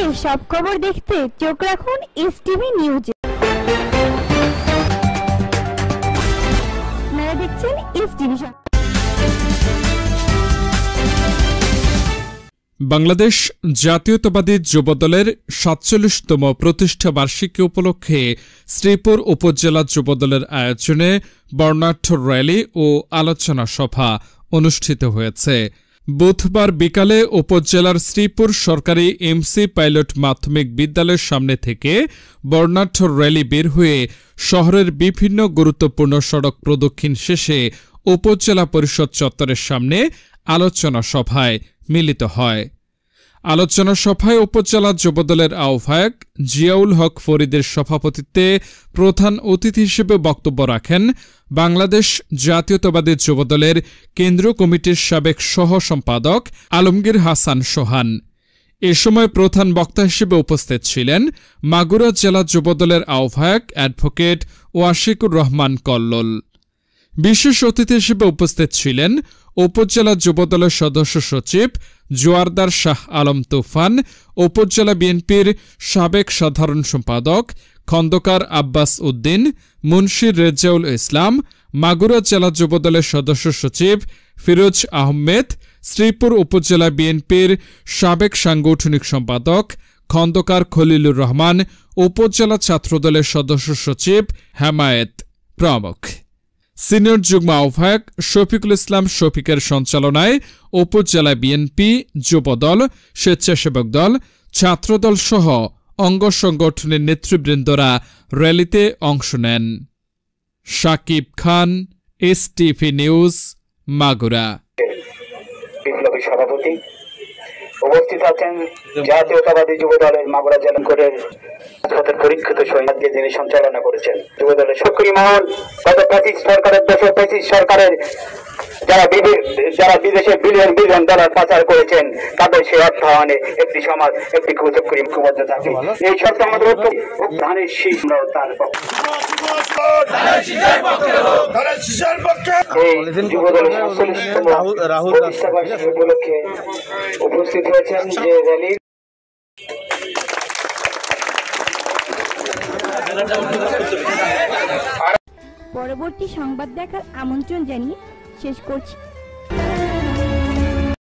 দেশের সব খবর দেখতে চোখ রাখুন এসটিভি নিউজে। আপনারা দেখছেন এসটিভি। বাংলাদেশ জাতীয়তাবাদী যুবদলের ৪৭তম প্রতিষ্ঠা বার্ষিকী উপলক্ষে শ্রীপুর উপজেলা যুবদলের আয়োজনে বর্ণাঢ্য র্যালি ও আলোচনা সভা অনুষ্ঠিত হয়েছে। বুধবার বিকালে উপজেলার শ্রীপুর সরকারি এমসি পাইলট মাধ্যমিক বিদ্যালয়ের সামনে থেকে বর্ণাঢ্য র্যালি বের হয়ে শহরের বিভিন্ন গুরুত্বপূর্ণ সড়ক প্রদক্ষিণ শেষে উপজেলা পরিষদ চত্বরের সামনে আলোচনা সভায় মিলিত হয়। আলোচনা সভায় উপজেলা যুবদলের আহ্বায়ক জিয়াউল হক ফরিদের সভাপতিত্বে প্রধান অতিথি হিসেবে বক্তব্য রাখেন বাংলাদেশ জাতীয়তাবাদী যুবদলের কেন্দ্রীয় কমিটির সাবেক সহ সম্পাদক আলমগীর হাসান সোহান। এ সময় প্রধান বক্তা হিসেবে উপস্থিত ছিলেন মাগুরা জেলা যুবদলের আহ্বায়ক অ্যাডভোকেট ওয়াশিকুর রহমান কল্লোল। বিশেষ অতিথি হিসেবে উপস্থিত ছিলেন উপজেলা যুবদলের সদস্য সচিব জোয়ারদার শাহ আলম তুফান, উপজেলা বিএনপির সাবেক সাধারণ সম্পাদক খন্দকার আব্বাস উদ্দিন, মুন্সির রেজাউল ইসলাম, মাগুরা জেলা যুবদলের সদস্য সচিব ফিরোজ আহমেদ, শ্রীপুর উপজেলা বিএনপির সাবেক সাংগঠনিক সম্পাদক খন্দকার খলিলুর রহমান, উপজেলা ছাত্রদলের সদস্য সচিব হেমায়েত প্রমুখ। সিনিয়র যুগ্ম আহ্বায়ক শফিকুল ইসলাম শফিকের সঞ্চালনায় উপজেলা বিএনপি, যুবদল, স্বেচ্ছাসেবক দল, ছাত্রদল সহ অঙ্গ সংগঠনের নেতৃবৃন্দরা র্যালিতে অংশ নেন। Shakib Khan, STV news, Magura. বিপ্লবী সভাপতি উপস্থিত আছেন জাতীয়তাবাদী যুবদলের মাগুরা জেলা কোরের পরীক্ষিত সৈনিককে যিনি সঞ্চালনা করেছেন। যুবদলের সক্রিয় মহল গত 25 সরকারের দেশে 25 সরকারের যারা বিদেশে বিলিয়ন বিলিয়ন ডলার পাচার করেছেন তাদের সেই অর্থায়নে একটি সমাজ একটি কুচক্রি মুখবদ্ধ থাকে। এই সত্য আমাদের ধানের শীষ তার যুবদলের ৪৭তম প্রতিষ্ঠা বার্ষিকী উপলক্ষে উপস্থিত হয়েছেন যে র্যালি পরবর্তী সংবাদ দেখার আমন্ত্রণ জানিয়ে শেষ করছি